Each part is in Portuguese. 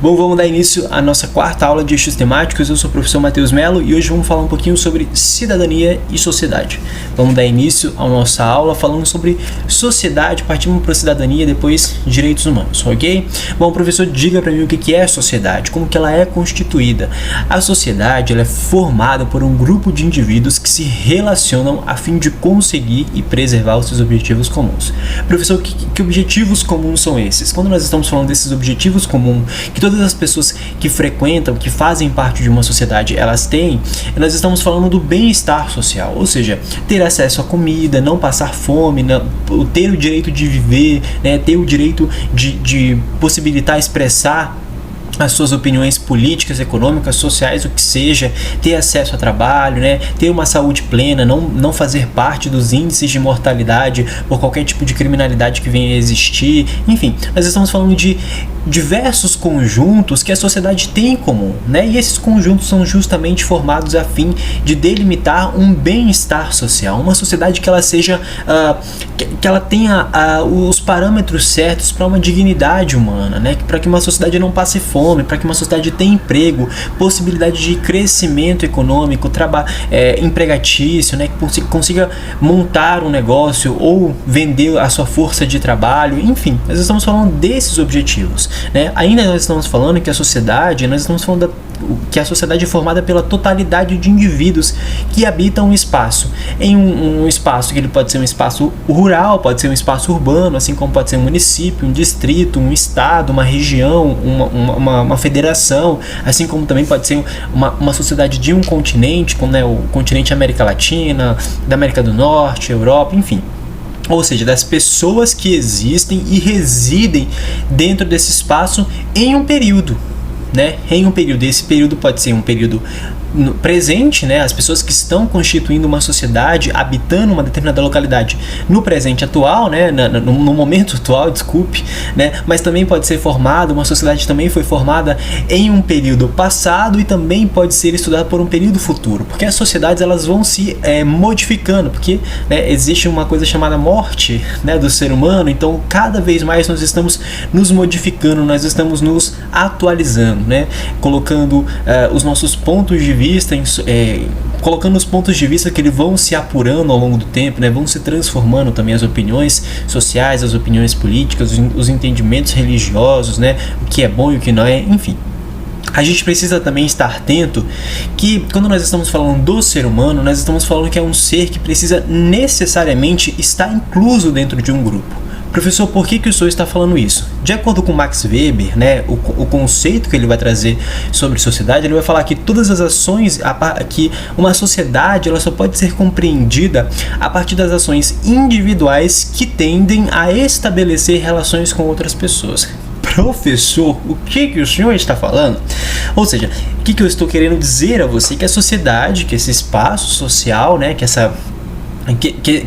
Bom, vamos dar início à nossa quarta aula de eixos temáticos. Eu sou o professor Matheus Melo e hoje vamos falar um pouquinho sobre cidadania e sociedade. Vamos dar início à nossa aula falando sobre sociedade, partindo para cidadania e depois direitos humanos, ok? Bom, professor, diga para mim o que é sociedade, como que ela é constituída. A sociedade ela é formada por um grupo de indivíduos que se relacionam a fim de conseguir e preservar os seus objetivos comuns. Professor, que objetivos comuns são esses? Quando nós estamos falando desses objetivos comuns, que todas as pessoas que frequentam, que fazem parte de uma sociedade, elas têm, nós estamos falando do bem-estar social, ou seja, ter acesso à comida, não passar fome, ter o direito de viver, né, ter o direito de possibilitar expressar as suas opiniões políticas, econômicas, sociais, o que seja, ter acesso a trabalho, né, ter uma saúde plena, não fazer parte dos índices de mortalidade por qualquer tipo de criminalidade que venha a existir. Enfim, nós estamos falando de diversos conjuntos que a sociedade tem em comum, né? E esses conjuntos são justamente formados a fim de delimitar um bem-estar social, uma sociedade que ela seja, que ela tenha os parâmetros certos para uma dignidade humana, né? Para que uma sociedade não passe fome, para que uma sociedade tenha emprego, possibilidade de crescimento econômico, empregatício, né? Que consiga montar um negócio ou vender a sua força de trabalho, enfim, nós estamos falando desses objetivos. Né? Ainda nós estamos falando que a sociedade é formada pela totalidade de indivíduos que habitam um espaço. Em um espaço que ele pode ser um espaço rural, pode ser um espaço urbano, assim como pode ser um município, um distrito, um estado, uma região, uma federação, assim como também pode ser uma sociedade de um continente, como o continente América Latina, da América do Norte, Europa, enfim. Ou seja, das pessoas que existem e residem dentro desse espaço em um período, né? Em um período. Esse período pode ser um período presente, né? As pessoas que estão constituindo uma sociedade, habitando uma determinada localidade no presente atual, né? No momento atual, desculpe, né? Mas também pode ser formada, uma sociedade também foi formada em um período passado e também pode ser estudada por um período futuro, porque as sociedades elas vão se modificando, porque, né, existe uma coisa chamada morte, né, do ser humano, então cada vez mais nós estamos nos modificando, nós estamos nos atualizando, né? Colocando os nossos pontos de vista, colocando os pontos de vista que eles vão se apurando ao longo do tempo, né? Vão se transformando também as opiniões sociais, as opiniões políticas, os entendimentos religiosos, né? O que é bom e o que não é, enfim. A gente precisa também estar atento que quando nós estamos falando do ser humano, nós estamos falando que é um ser que precisa necessariamente estar incluso dentro de um grupo. Professor, por que o senhor está falando isso? De acordo com Max Weber, né, o conceito que ele vai trazer sobre sociedade, ele vai falar que todas as ações, que uma sociedade ela só pode ser compreendida a partir das ações individuais que tendem a estabelecer relações com outras pessoas. Professor, o que o senhor está falando? Ou seja, o que eu estou querendo dizer a você? Que a sociedade, que esse espaço social, né, que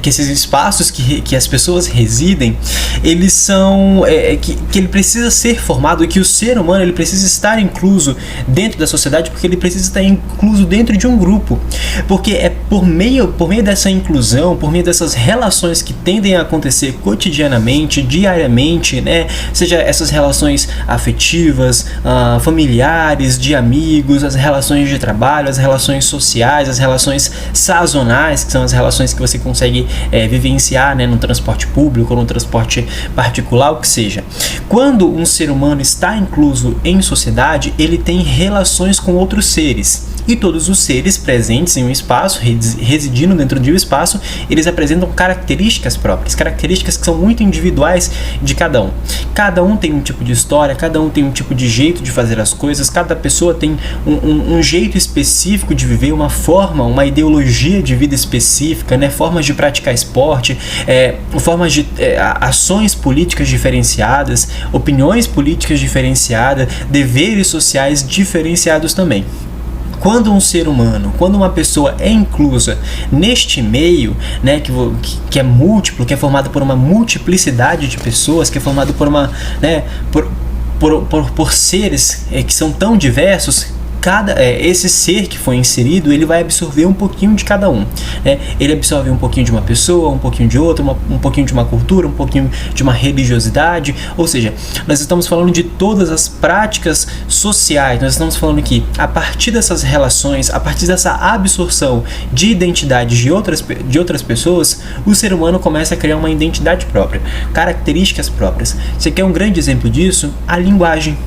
esses espaços que as pessoas residem, eles são que ele precisa ser formado e que o ser humano ele precisa estar incluso dentro da sociedade, porque ele precisa estar incluso dentro de um grupo, porque é por meio dessa inclusão, por meio dessas relações que tendem a acontecer cotidianamente, diariamente, né, seja essas relações afetivas, familiares, de amigos, as relações de trabalho, as relações sociais, as relações sazonais, que são as relações que você consegue vivenciar, né, no transporte público ou no transporte particular, o que seja. Quando um ser humano está incluso em sociedade, ele tem relações com outros seres. E todos os seres presentes em um espaço, residindo dentro de um espaço, eles apresentam características próprias, características que são muito individuais de cada um. Cada um tem um tipo de história, cada um tem um tipo de jeito de fazer as coisas, cada pessoa tem um jeito específico de viver, uma forma, uma ideologia de vida específica, né? Formas de praticar esporte, formas de ações políticas diferenciadas, opiniões políticas diferenciadas, deveres sociais diferenciados também. Quando um ser humano, quando uma pessoa é inclusa neste meio, né, que é múltiplo, que é formado por uma multiplicidade de pessoas, que é formado por uma, né, por seres que são tão diversos, esse ser que foi inserido, ele vai absorver um pouquinho de cada um, né? Ele absorve um pouquinho de uma pessoa, um pouquinho de outra, um pouquinho de uma cultura, um pouquinho de uma religiosidade, ou seja, nós estamos falando de todas as práticas sociais, nós estamos falando que a partir dessas relações, a partir dessa absorção de identidades de outras pessoas, o ser humano começa a criar uma identidade própria, características próprias. Você quer um grande exemplo disso? A linguagem.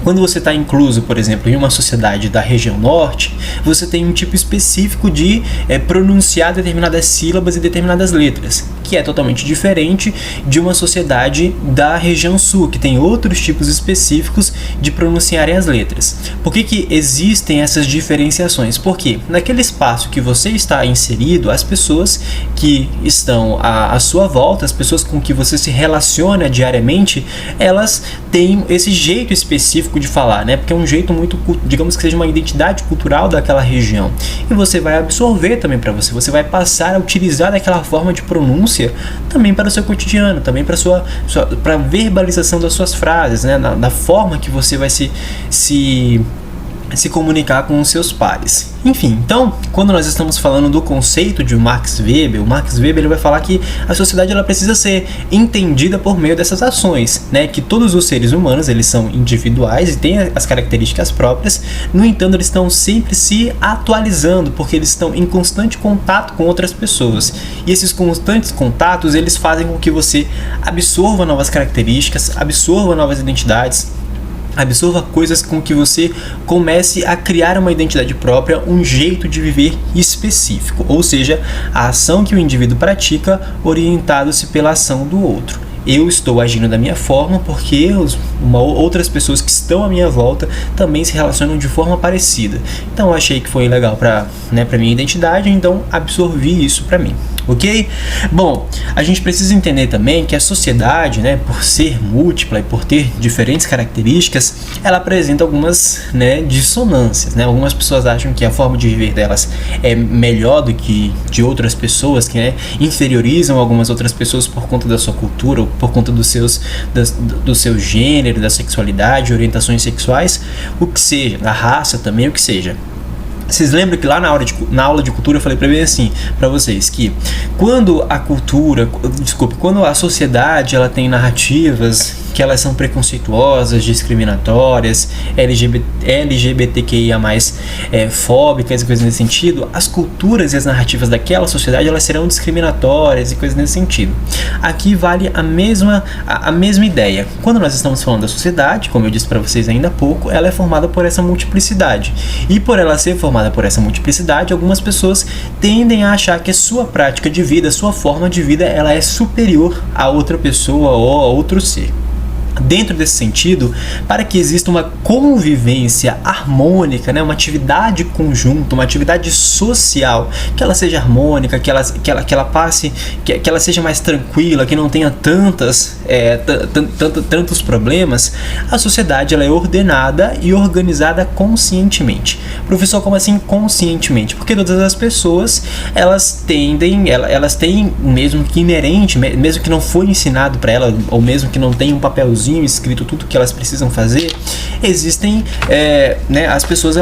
Quando você está incluso, por exemplo, em uma sociedade da região norte, você tem um tipo específico de pronunciar determinadas sílabas e determinadas letras, que é totalmente diferente de uma sociedade da região sul, que tem outros tipos específicos de pronunciarem as letras. Por que existem essas diferenciações? Porque naquele espaço que você está inserido, as pessoas que estão à sua volta, as pessoas com que você se relaciona diariamente, elas têm esse jeito específico de falar, né? Porque é um jeito muito, digamos que seja uma identidade cultural daquela região. E você vai absorver também para você, você vai passar a utilizar daquela forma de pronúncia também para o seu cotidiano, também para a verbalização das suas frases, né? Da forma que você vai se comunicar com os seus pares. Enfim, então, quando nós estamos falando do conceito de Max Weber, o Max Weber ele vai falar que a sociedade ela precisa ser entendida por meio dessas ações, né? Que todos os seres humanos eles são individuais e têm as características próprias, no entanto, eles estão sempre se atualizando, porque eles estão em constante contato com outras pessoas. E esses constantes contatos, eles fazem com que você absorva novas características, absorva novas identidades, absorva coisas com que você comece a criar uma identidade própria, um jeito de viver específico, ou seja, a ação que o indivíduo pratica orientado-se pela ação do outro. Eu estou agindo da minha forma porque outras pessoas que estão à minha volta também se relacionam de forma parecida. Então eu achei que foi legal para minha identidade, então absorvi isso para mim. Ok? Bom, a gente precisa entender também que a sociedade, né, por ser múltipla e por ter diferentes características, ela apresenta algumas, né, dissonâncias, né? Algumas pessoas acham que a forma de viver delas é melhor do que de outras pessoas, que, né, inferiorizam algumas outras pessoas por conta da sua cultura, ou por conta do seu gênero, da sexualidade, orientações sexuais, o que seja, da raça também, o que seja. Vocês lembram que lá na aula de cultura eu falei para vocês que quando a sociedade ela tem narrativas que elas são preconceituosas, discriminatórias, LGBTQIA+, fóbicas e coisas nesse sentido, as culturas e as narrativas daquela sociedade elas serão discriminatórias e coisas nesse sentido. Aqui vale a mesma ideia. Quando nós estamos falando da sociedade, como eu disse para vocês ainda há pouco, ela é formada por essa multiplicidade. E por ela ser formada por essa multiplicidade, algumas pessoas tendem a achar que a sua prática de vida, a sua forma de vida, ela é superior a outra pessoa ou a outro ser. Dentro desse sentido, para que exista uma convivência harmônica, né, uma atividade conjunta, uma atividade social, que ela seja harmônica, que ela passe, que ela seja mais tranquila, que não tenha tantos problemas, a sociedade ela é ordenada e organizada conscientemente. Professor, como assim conscientemente? Porque todas as pessoas elas têm, mesmo que inerente, mesmo que não foi ensinado para ela, ou mesmo que não tenha um papelzinho escrito tudo que elas precisam fazer, existem, as pessoas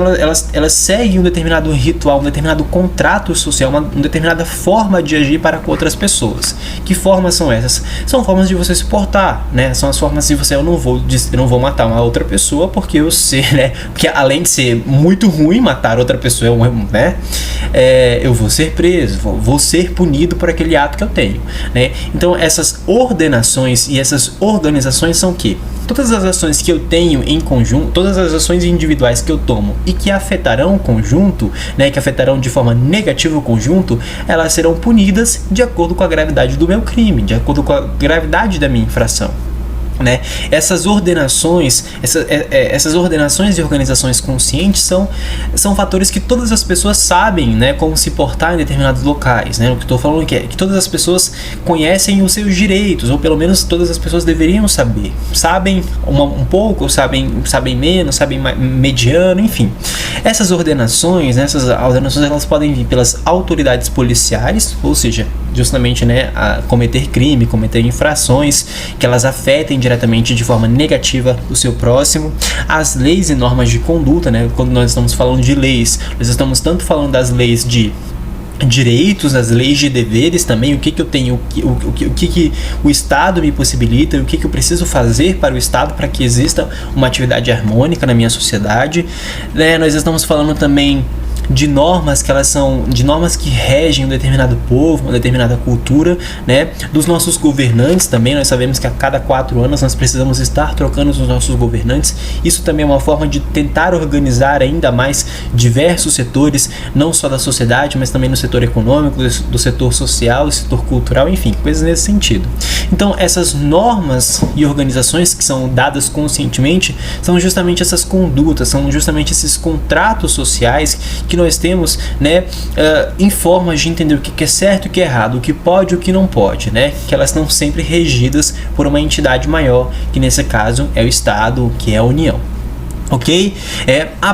elas seguem um determinado ritual, um determinado contrato social, uma determinada forma de agir para com outras pessoas. Que formas são essas? São formas de você se portar, né? São as formas de você, eu não vou matar uma outra pessoa porque eu sei, né? Porque além de ser muito ruim matar outra pessoa, né? Eu vou ser preso, vou ser punido por aquele ato que eu tenho, né? Então essas ordenações e essas organizações são que todas as ações que eu tenho em conjunto, todas as ações individuais que eu tomo e que afetarão o conjunto, né, que afetarão de forma negativa o conjunto, elas serão punidas de acordo com a gravidade do meu crime, de acordo com a gravidade da minha infração. Né? Essas ordenações e organizações conscientes são fatores que todas as pessoas sabem, né, como se portar em determinados locais, né? O que estou falando é que todas as pessoas conhecem os seus direitos, ou pelo menos todas as pessoas deveriam saber. Sabem um pouco, sabem menos, sabem mediano, enfim. Essas ordenações elas podem vir pelas autoridades policiais, ou seja, justamente, né, a cometer crime, cometer infrações que elas afetem indiretamente de forma negativa o seu próximo. As leis e normas de conduta, né? Quando nós estamos falando de leis, nós estamos tanto falando das leis de direitos, as leis de deveres também, o que eu tenho, o que o Estado me possibilita, o que eu preciso fazer para o Estado para que exista uma atividade harmônica na minha sociedade, né? Nós estamos falando também de normas de normas que regem um determinado povo, uma determinada cultura, né? Dos nossos governantes também. Nós sabemos que a cada 4 anos nós precisamos estar trocando os nossos governantes. Isso também é uma forma de tentar organizar ainda mais diversos setores, não só da sociedade, mas também no setor econômico, do setor social, do setor cultural, enfim, coisas nesse sentido. Então, essas normas e organizações que são dadas conscientemente são justamente essas condutas, são justamente esses contratos sociais que nós temos, né, em formas de entender o que é certo e o que é errado, o que pode e o que não pode, né, que elas estão sempre regidas por uma entidade maior, que nesse caso é o Estado, que é a União. Ok?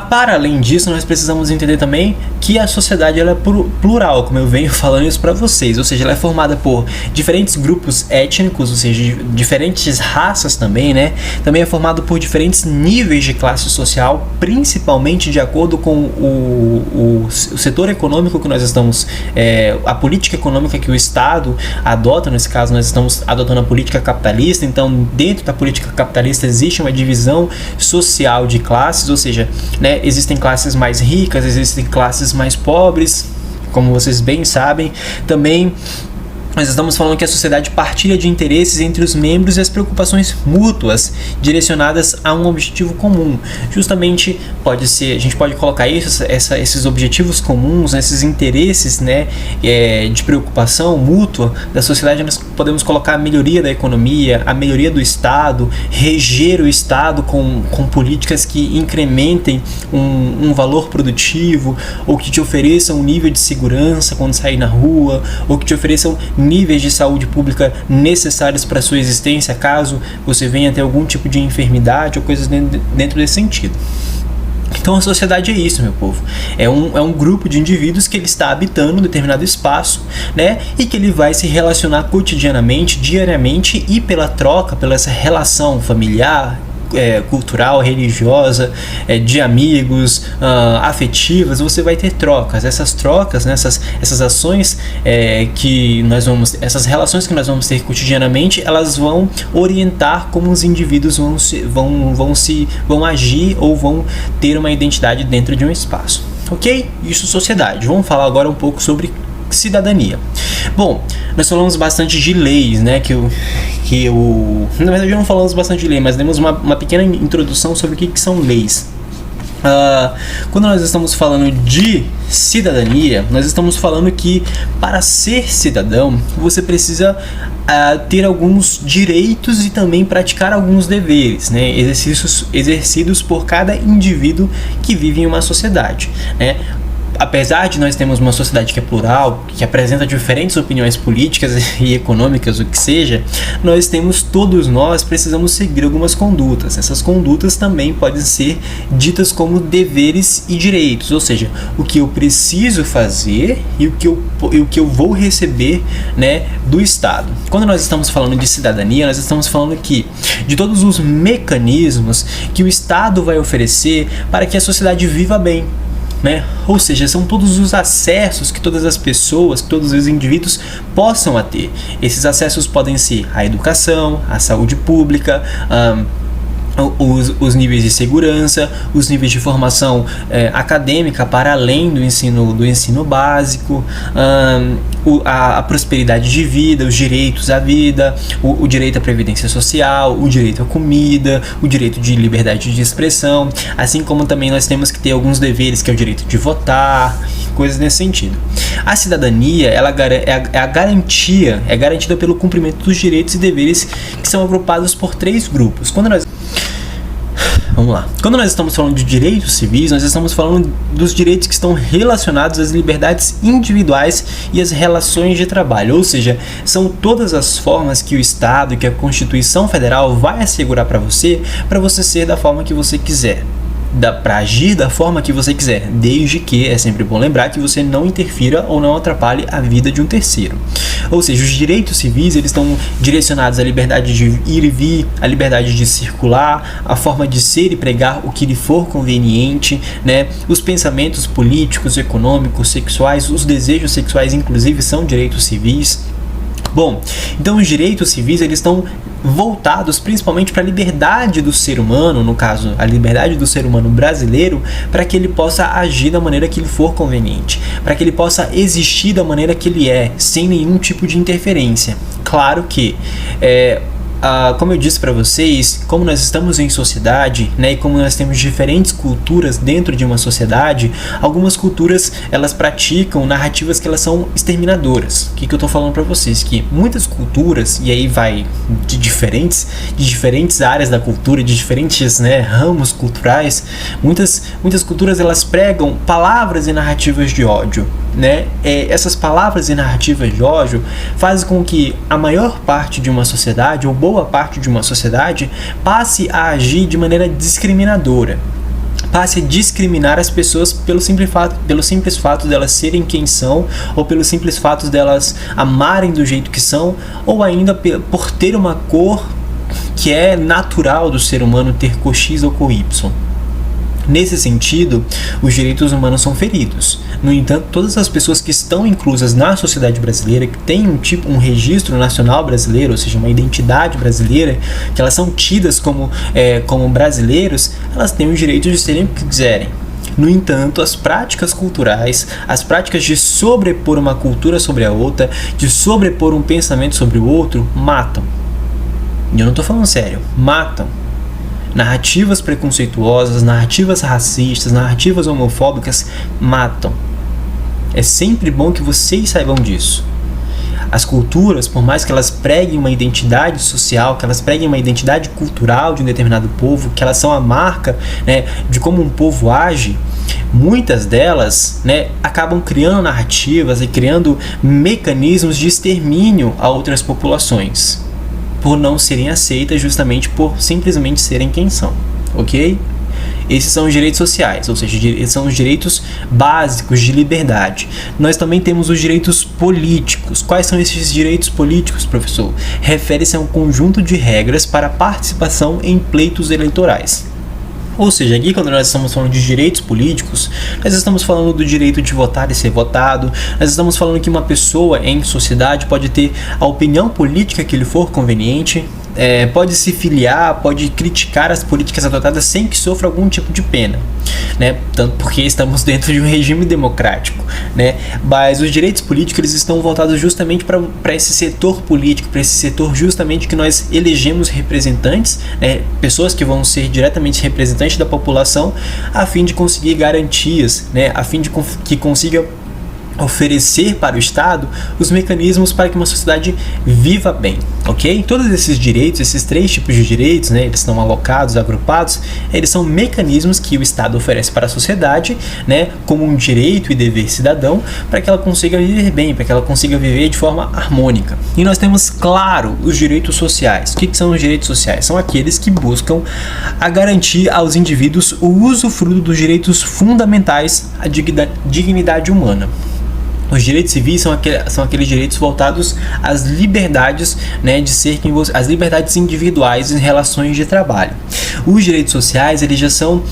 Para além disso, nós precisamos entender também que a sociedade ela é plural, como eu venho falando isso para vocês, ou seja, ela é formada por diferentes grupos étnicos, ou seja, diferentes raças também, né? Também é formado por diferentes níveis de classe social, principalmente de acordo com o setor econômico que nós estamos, a política econômica que o Estado adota. Nesse caso, nós estamos adotando a política capitalista. Então, dentro da política capitalista existe uma divisão social de classes, ou seja, né, existem classes mais ricas, existem classes mais pobres, como vocês bem sabem. Também nós estamos falando que a sociedade partilha de interesses entre os membros e as preocupações mútuas direcionadas a um objetivo comum. Justamente a gente pode colocar esses objetivos comuns, esses interesses, né, de preocupação mútua da sociedade. Nós podemos colocar a melhoria da economia, a melhoria do Estado, reger o Estado com políticas que incrementem um valor produtivo, ou que te ofereçam um nível de segurança quando sair na rua, ou que te ofereçam níveis de saúde pública necessários para a sua existência, caso você venha ter algum tipo de enfermidade ou coisas dentro desse sentido. Então a sociedade é isso, meu povo. É um grupo de indivíduos que ele está habitando um determinado espaço, né? E que ele vai se relacionar cotidianamente, diariamente, e pela troca, pela essa relação familiar, cultural, religiosa, de amigos, afetivas, você vai ter trocas. Essas trocas, né, essas ações essas relações que nós vamos ter cotidianamente, elas vão orientar como os indivíduos vão agir ou vão ter uma identidade dentro de um espaço. Ok? Isso, sociedade. Vamos falar agora um pouco sobre cidadania. Bom, nós falamos bastante de leis, né? Na verdade, não falamos bastante de lei, mas demos uma pequena introdução sobre o que são leis. Quando nós estamos falando de cidadania, nós estamos falando que para ser cidadão você precisa ter alguns direitos e também praticar alguns deveres, né? Exercícios exercidos por cada indivíduo que vive em uma sociedade, né? Apesar de nós termos uma sociedade que é plural, que apresenta diferentes opiniões políticas e econômicas, o que seja, todos nós precisamos seguir algumas condutas. Essas condutas também podem ser ditas como deveres e direitos, ou seja, o que eu preciso fazer e o que eu vou receber, né, do Estado. Quando nós estamos falando de cidadania, nós estamos falando aqui de todos os mecanismos que o Estado vai oferecer para que a sociedade viva bem, né? Ou seja, são todos os acessos que todas as pessoas, que todos os indivíduos possam ter. Esses acessos podem ser a educação, a saúde pública, os níveis de segurança, os níveis de formação acadêmica para além do ensino básico, a prosperidade de vida, os direitos à vida, o direito à previdência social, o direito à comida, o direito de liberdade de expressão, assim como também nós temos que ter alguns deveres, que é o direito de votar, coisas nesse sentido. A cidadania é garantida pelo cumprimento dos direitos e deveres, que são agrupados por 3 grupos. Vamos lá. Quando nós estamos falando de direitos civis, nós estamos falando dos direitos que estão relacionados às liberdades individuais e às relações de trabalho, ou seja, são todas as formas que o Estado e que a Constituição Federal vai assegurar para você ser da forma que você quiser. para agir da forma que você quiser, desde que, é sempre bom lembrar, que você não interfira ou não atrapalhe a vida de um terceiro. Ou seja, os direitos civis, eles estão direcionados à liberdade de ir e vir, à liberdade de circular, a forma de ser e pregar o que lhe for conveniente, né? Os pensamentos políticos, econômicos, sexuais, os desejos sexuais, inclusive, são direitos civis. Bom, então os direitos civis, eles estão voltados principalmente para a liberdade do ser humano, no caso, a liberdade do ser humano brasileiro, para que ele possa agir da maneira que lhe for conveniente, para que ele possa existir da maneira que ele é, sem nenhum tipo de interferência. Claro que como eu disse para vocês, como nós estamos em sociedade, né, e como nós temos diferentes culturas dentro de uma sociedade, algumas culturas elas praticam narrativas que elas são exterminadoras. O que eu estou falando para vocês? Que muitas culturas, e aí vai de diferentes áreas da cultura, de diferentes, né, ramos culturais, muitas culturas elas pregam palavras e narrativas de ódio. Né? Essas palavras e narrativas de ódio fazem com que a maior parte de uma sociedade, ou boa parte de uma sociedade, passe a agir de maneira discriminadora, passe a discriminar as pessoas pelo simples fato delas serem quem são, ou pelo simples fato delas amarem do jeito que são, ou ainda por ter uma cor que é natural do ser humano ter cor X ou cor Y. Nesse sentido, os direitos humanos são feridos. No entanto, todas as pessoas que estão inclusas na sociedade brasileira, que têm um registro nacional brasileiro, ou seja, uma identidade brasileira, que elas são tidas como brasileiros, elas têm o direito de serem o que quiserem. No entanto, as práticas culturais, as práticas de sobrepor uma cultura sobre a outra, de sobrepor um pensamento sobre o outro, matam. E eu não estou falando sério, matam. Narrativas preconceituosas, narrativas racistas, narrativas homofóbicas matam. É sempre bom que vocês saibam disso. As culturas, por mais que elas preguem uma identidade social, que elas preguem uma identidade cultural de um determinado povo, que elas são a marca, né, de como um povo age, muitas delas, né, acabam criando narrativas e criando mecanismos de extermínio a outras populações, por não serem aceitas justamente por simplesmente serem quem são, ok? Esses são os direitos sociais, ou seja, são os direitos básicos de liberdade. Nós também temos os direitos políticos. Quais são esses direitos políticos, professor? Refere-se a um conjunto de regras para participação em pleitos eleitorais. Ou seja, aqui quando nós estamos falando de direitos políticos, nós estamos falando do direito de votar e ser votado, nós estamos falando que uma pessoa em sociedade pode ter a opinião política que lhe for conveniente, pode se filiar, pode criticar as políticas adotadas sem que sofra algum tipo de pena, né? Tanto porque estamos dentro de um regime democrático, né? Mas os direitos políticos eles estão voltados justamente para esse setor político, para esse setor justamente que nós elegemos representantes, né? Pessoas que vão ser diretamente representantes da população, a fim de conseguir garantias, né? A fim de que consiga oferecer para o Estado os mecanismos para que uma sociedade viva bem, ok? Todos esses direitos, esses três tipos de direitos, né, eles estão alocados, agrupados, eles são mecanismos que o Estado oferece para a sociedade, né, como um direito e dever cidadão, para que ela consiga viver bem, para que ela consiga viver de forma harmônica. E nós temos, claro, os direitos sociais. O que são os direitos sociais? São aqueles que buscam a garantir aos indivíduos o usufruto dos direitos fundamentais à dignidade humana. Os direitos civis são aqueles direitos voltados às liberdades, né, de ser quem você, as liberdades individuais em relações de trabalho. Os direitos sociais, eles já são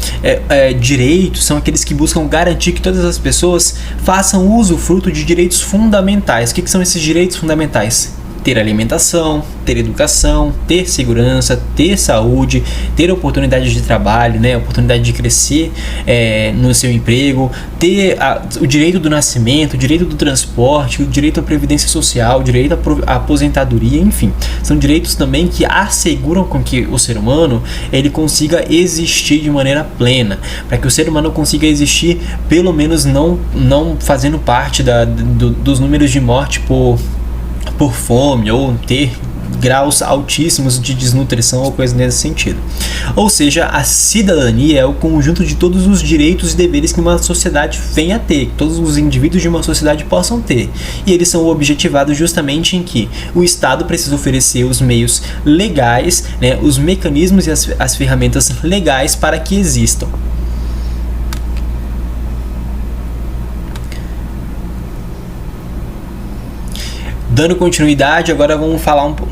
direitos, são aqueles que buscam garantir que todas as pessoas façam usufruto de direitos fundamentais. O que são esses direitos fundamentais? Ter alimentação, ter educação, ter segurança, ter saúde, ter oportunidade de trabalho, né, oportunidade de crescer no seu emprego, ter o direito do nascimento, o direito do transporte, o direito à previdência social, o direito à aposentadoria, enfim. São direitos também que asseguram com que o ser humano ele consiga existir de maneira plena, para que o ser humano consiga existir pelo menos não fazendo parte dos números de morte por fome ou ter graus altíssimos de desnutrição ou coisa nesse sentido. Ou seja, a cidadania é o conjunto de todos os direitos e deveres que uma sociedade vem a ter, que todos os indivíduos de uma sociedade possam ter. E eles são objetivados justamente em que o Estado precisa oferecer os meios legais, né, os mecanismos e as ferramentas legais para que existam. Dando continuidade, agora vamos falar um pouco.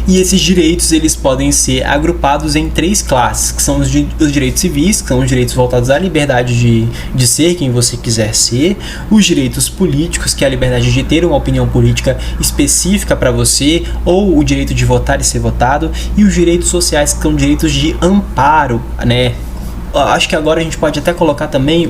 E esses direitos, eles podem ser agrupados em 3 classes, que são os direitos civis, que são os direitos voltados à liberdade de ser quem você quiser ser, os direitos políticos, que é a liberdade de ter uma opinião política específica para você, ou o direito de votar e ser votado, e os direitos sociais, que são direitos de amparo, né? Acho que agora a gente pode até colocar também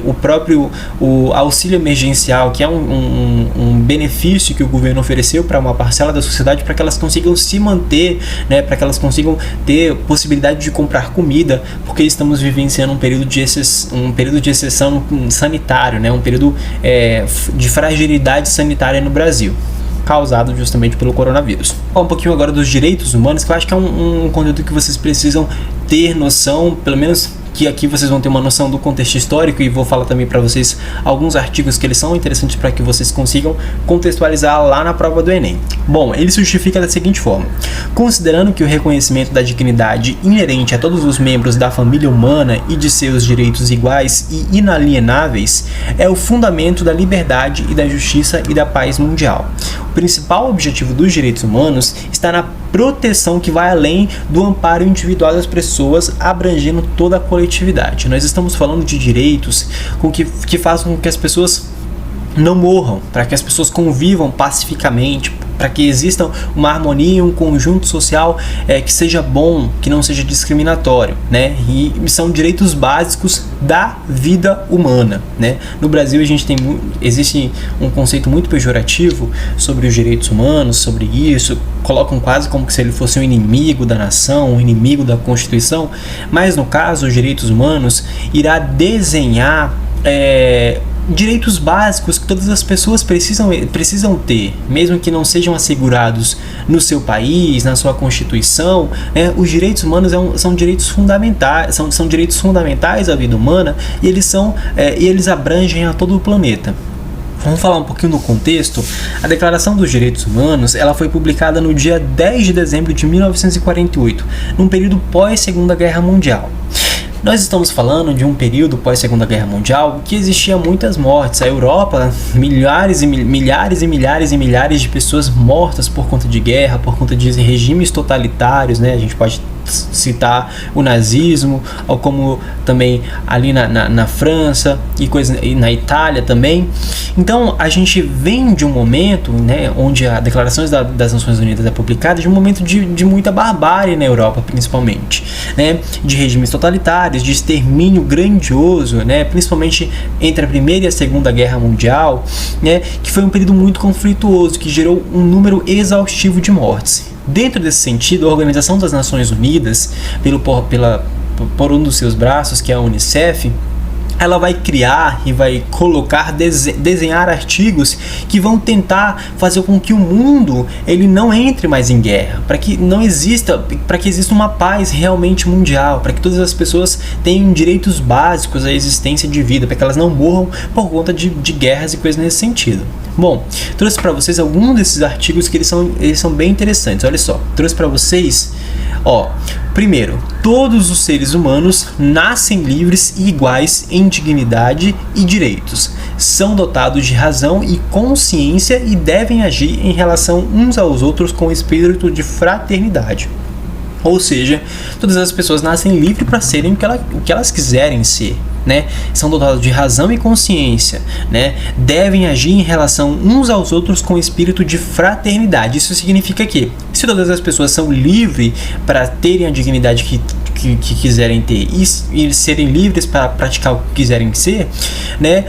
o auxílio emergencial, que é um benefício que o governo ofereceu para uma parcela da sociedade, para que elas consigam se manter, né, para que elas consigam ter possibilidade de comprar comida, porque estamos vivenciando um período de exceção sanitário, né, um período de fragilidade sanitária no Brasil, causado justamente pelo coronavírus. Vou falar um pouquinho agora dos direitos humanos, que eu acho que é um conteúdo que vocês precisam ter noção, pelo menos que aqui vocês vão ter uma noção do contexto histórico, e vou falar também para vocês alguns artigos que eles são interessantes para que vocês consigam contextualizar lá na prova do Enem. Bom, ele se justifica da seguinte forma: considerando que o reconhecimento da dignidade inerente a todos os membros da família humana e de seus direitos iguais e inalienáveis é o fundamento da liberdade e da justiça e da paz mundial. O principal objetivo dos direitos humanos está na proteção que vai além do amparo individual das pessoas, abrangendo toda a coletividade. Nós estamos falando de direitos que façam com que as pessoas não morram, para que as pessoas convivam pacificamente, para que exista uma harmonia, um conjunto social que seja bom, que não seja discriminatório, né? E são direitos básicos da vida humana, né? No Brasil existe um conceito muito pejorativo sobre os direitos humanos, sobre isso, colocam quase como se ele fosse um inimigo da nação, um inimigo da Constituição, mas no caso os direitos humanos irá desenhar direitos básicos que todas as pessoas precisam ter, mesmo que não sejam assegurados no seu país, na sua Constituição, né? Os direitos humanos são direitos fundamentais, são direitos fundamentais à vida humana, e eles abrangem a todo o planeta. Vamos falar um pouquinho do contexto. A Declaração dos Direitos Humanos, ela foi publicada no dia 10 de dezembro de 1948, num período pós-Segunda Guerra Mundial. Nós estamos falando de um período pós-Segunda Guerra Mundial que existia muitas mortes. A Europa, milhares e milhares de pessoas mortas por conta de guerra, por conta de regimes totalitários, né? A gente pode citar o nazismo, ou como também ali na França e na Itália também. Então a gente vem de um momento, né, onde a Declaração das Nações Unidas é publicada, de um momento de muita barbárie na Europa, principalmente, né, de regimes totalitários, de extermínio grandioso, né, principalmente entre a Primeira e a Segunda Guerra Mundial, né, que foi um período muito conflituoso, que gerou um número exaustivo de mortes. Dentro desse sentido, a Organização das Nações Unidas, por um dos seus braços, que é a Unicef, ela vai criar e vai desenhar artigos que vão tentar fazer com que o mundo ele não entre mais em guerra, para que exista uma paz realmente mundial, para que todas as pessoas tenham direitos básicos à existência de vida, para que elas não morram por conta de guerras e coisas nesse sentido. Bom, trouxe para vocês alguns desses artigos que eles são bem interessantes. Olha só, trouxe para vocês, primeiro, todos os seres humanos nascem livres e iguais em dignidade e direitos, são dotados de razão e consciência e devem agir em relação uns aos outros com espírito de fraternidade. Ou seja, todas as pessoas nascem livres para serem o que elas quiserem ser, né? São dotados de razão e consciência, né? Devem agir em relação uns aos outros com espírito de fraternidade. Isso significa que, se todas as pessoas são livres para terem a dignidade que quiserem ter e serem livres para praticar o que quiserem ser, né?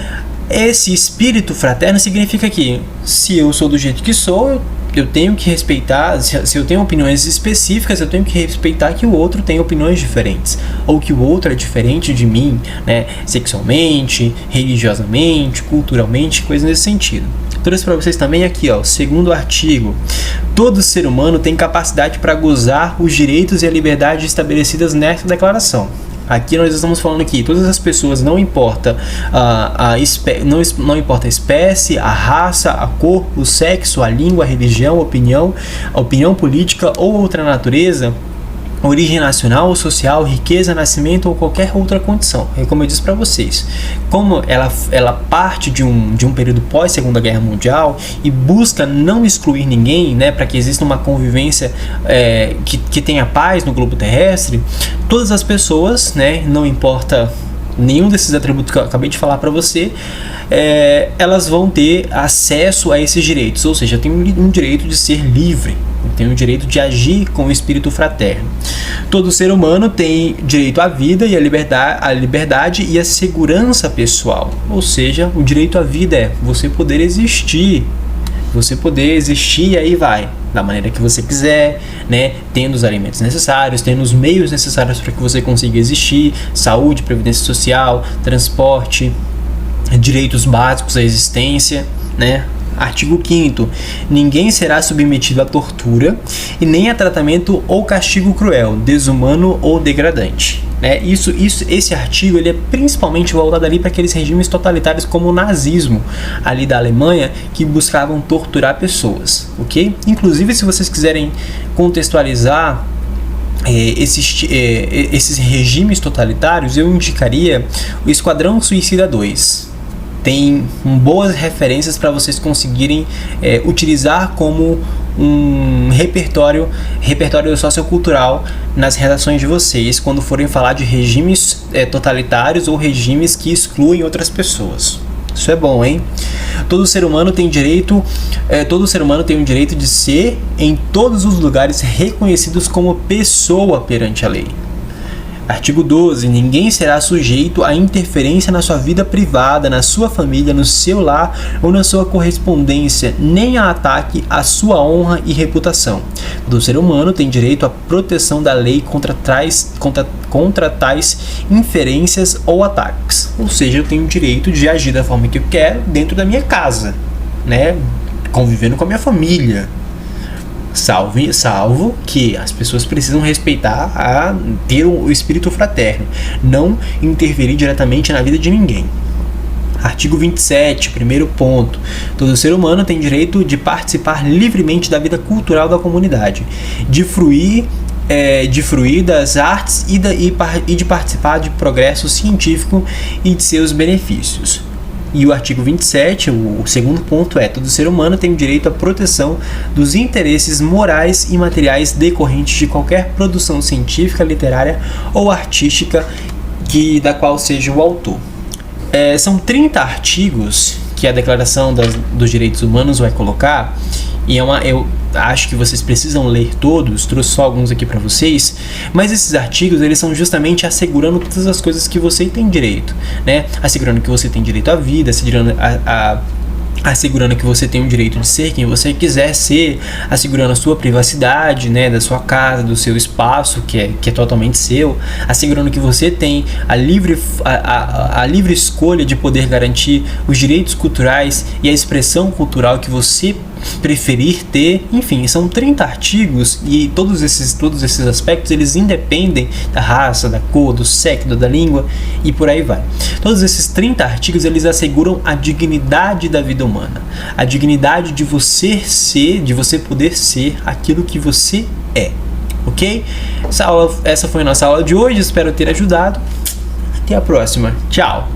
Esse espírito fraterno significa que, se eu sou do jeito que sou, eu tenho que respeitar, se eu tenho opiniões específicas, eu tenho que respeitar que o outro tem opiniões diferentes, ou que o outro é diferente de mim, né, sexualmente, religiosamente, culturalmente, coisas nesse sentido. Trouxe para vocês também aqui, o segundo artigo. Todo ser humano tem capacidade para gozar os direitos e a liberdade estabelecidas nesta declaração. Aqui nós estamos falando que todas as pessoas, não importa não importa a espécie, a raça, a cor, o sexo, a língua, a religião, a opinião política ou outra natureza, origem nacional ou social, riqueza, nascimento ou qualquer outra condição. É como eu disse para vocês, como ela parte de um período pós Segunda Guerra Mundial e busca não excluir ninguém, né, para que exista uma convivência que tenha paz no globo terrestre, todas as pessoas, né, não importa nenhum desses atributos que eu acabei de falar para você, elas vão ter acesso a esses direitos, ou seja, tem um direito de ser livre, tem o direito de agir com o espírito fraterno. Todo ser humano tem direito à vida e à liberdade e à segurança pessoal, ou seja, o direito à vida é você poder existir e aí vai, da maneira que você quiser, né? Tendo os alimentos necessários, tendo os meios necessários para que você consiga existir, saúde, previdência social, transporte, direitos básicos à existência, né? Artigo 5º. Ninguém será submetido a tortura e nem a tratamento ou castigo cruel, desumano ou degradante. Esse artigo ele é principalmente voltado ali para aqueles regimes totalitários como o nazismo ali da Alemanha, que buscavam torturar pessoas, ok? Inclusive, se vocês quiserem contextualizar esses regimes totalitários, eu indicaria o Esquadrão Suicida 2. Tem boas referências para vocês conseguirem utilizar como um repertório sociocultural nas redações de vocês quando forem falar de regimes totalitários ou regimes que excluem outras pessoas. Isso é bom, hein? Todo ser humano tem o direito de ser em todos os lugares reconhecidos como pessoa perante a lei. Artigo 12. Ninguém será sujeito a interferência na sua vida privada, na sua família, no seu lar ou na sua correspondência, nem a ataque à sua honra e reputação. Todo ser humano tem direito à proteção da lei contra tais inferências ou ataques. Ou seja, eu tenho o direito de agir da forma que eu quero dentro da minha casa, né? Convivendo com a minha família. Salvo que as pessoas precisam respeitar ter o espírito fraterno, não interferir diretamente na vida de ninguém. Artigo 27, primeiro ponto. Todo ser humano tem direito de participar livremente da vida cultural da comunidade, de fruir das artes e de participar de progresso científico e de seus benefícios. E o artigo 27, o segundo ponto todo ser humano tem o direito à proteção dos interesses morais e materiais decorrentes de qualquer produção científica, literária ou artística da qual seja o autor. São 30 artigos que a Declaração dos Direitos Humanos vai colocar, e eu acho que vocês precisam ler todos, trouxe só alguns aqui para vocês, mas esses artigos eles são justamente assegurando todas as coisas que você tem direito, né? Assegurando que você tem direito à vida, assegurando que você tem o direito de ser quem você quiser ser, assegurando a sua privacidade, né, da sua casa, do seu espaço, que é totalmente seu, assegurando que você tem a livre escolha de poder garantir os direitos culturais e a expressão cultural que você preferir ter. Enfim, são 30 artigos e todos esses aspectos eles independem da raça, da cor, do sexo, da língua e por aí vai. Todos esses 30 artigos eles asseguram a dignidade da vida humana, a dignidade de você ser, de você poder ser aquilo que você é, ok? Essa foi a nossa aula de hoje, espero ter ajudado. Até a próxima, tchau!